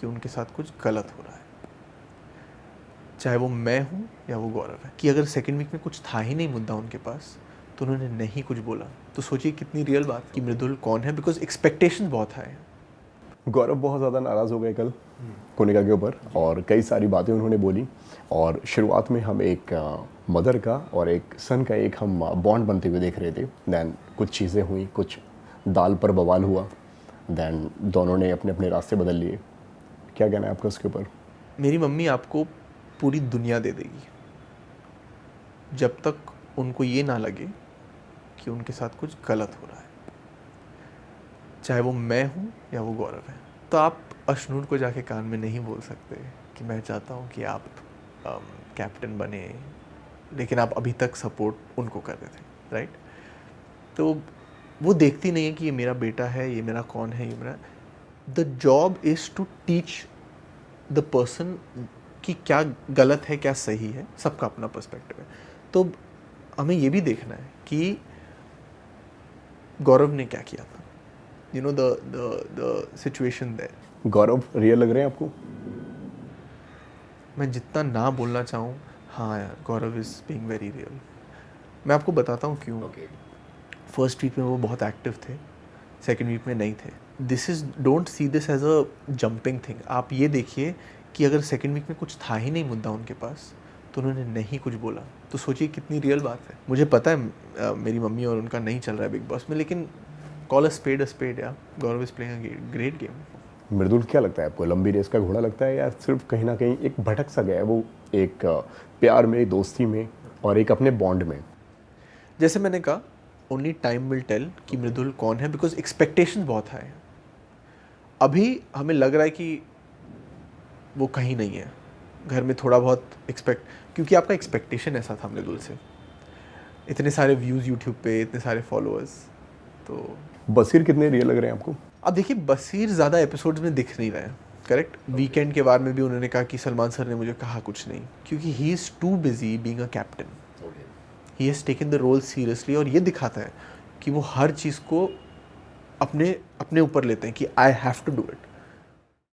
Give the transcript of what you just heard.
कि उनके साथ कुछ गलत हो रहा है, चाहे वो मैं हूँ या वो गौरव है। कि अगर सेकेंड वीक में कुछ था ही नहीं मुद्दा उनके पास तो उन्होंने नहीं कुछ बोला, तो सोचिए कितनी रियल बात कि मृदुल कौन है, बिकॉज एक्सपेक्टेशन बहुत हाई है। गौरव बहुत ज़्यादा नाराज़ हो गए कल कोनिका के ऊपर और कई सारी बातें उन्होंने बोली। और शुरुआत में हम एक मदर का और एक सन का एक हम बॉन्ड बनते हुए देख रहे थे। दैन कुछ चीज़ें हुई, कुछ दाल पर बवाल हुआ, दैन दोनों ने अपने अपने रास्ते बदल लिए। क्या कहना है आपका उसके ऊपर? मेरी मम्मी आपको पूरी दुनिया दे देगी जब तक उनको ये ना लगे कि उनके साथ कुछ गलत हो रहा है, चाहे वो मैं हूँ या वो गौरव है। तो आप अशनूर को जाके कान में नहीं बोल सकते कि मैं चाहता हूँ कि आप कैप्टन बने, लेकिन आप अभी तक सपोर्ट उनको कर रहे थे, राइट? तो वो देखती नहीं है कि ये मेरा बेटा है, ये मेरा कौन है, ये मेरा। The job is to teach the person कि क्या गलत है क्या सही है, सबका अपना पर्सपेक्टिव है। तो हमें ये भी देखना है कि गौरव ने क्या किया था, you know the situation there. Gaurav real लग रहे हैं आपको? मैं जितना ना बोलना चाहूँ, हाँ यार, गौरव इज़ बीइंग वेरी रियल। मैं आपको बताता हूँ क्यों। फर्स्ट वीक में वो बहुत एक्टिव थे, सेकेंड वीक में नहीं थे। This is, don't see this as a jumping thing. आप ये देखिए कि अगर सेकेंड वीक में कुछ था ही नहीं मुद्दा उनके पास तो उन्होंने नहीं कुछ बोला, तो सोचिए कितनी रियल बात है। मुझे पता है मेरी मम्मी और उनका नहीं चल रहा है बिग बॉस में, लेकिन कॉल अ स्पेड या Gaurav is playing a great game. Mridul क्या लगता है आपको, लंबी रेस का घोड़ा लगता है या सिर्फ कहीं ना कहीं एक भटक सा गया है वो, एक प्यार में, दोस्ती में और एक अपने बॉन्ड में? जैसे मैंने कहा, ओनली टाइम विल टेल कि मृदुल कौन है, बिकॉज एक्सपेक्टेशन बहुत हाई है। अभी हमें लग रहा है कि वो कहीं नहीं है, घर में थोड़ा बहुत क्योंकि आपका एक्सपेक्टेशन ऐसा था मृदुल से, इतने सारे व्यूज़ यूट्यूब पे, इतने सारे फॉलोअर्स। तो बसीर कितने रियल लग रहे हैं आपको? अब देखिए, बसीर ज़्यादा एपिसोड्स में दिख नहीं रहे हैं, करेक्ट। वीकेंड के बारे में भी उन्होंने कहा कि सलमान सर ने मुझे कहा कुछ नहीं, क्योंकि he is too busy being a captain. He has taken the role seriously, और ये दिखाता है कि वो हर चीज़ को अपने ऊपर लेते हैं कि I have to do it.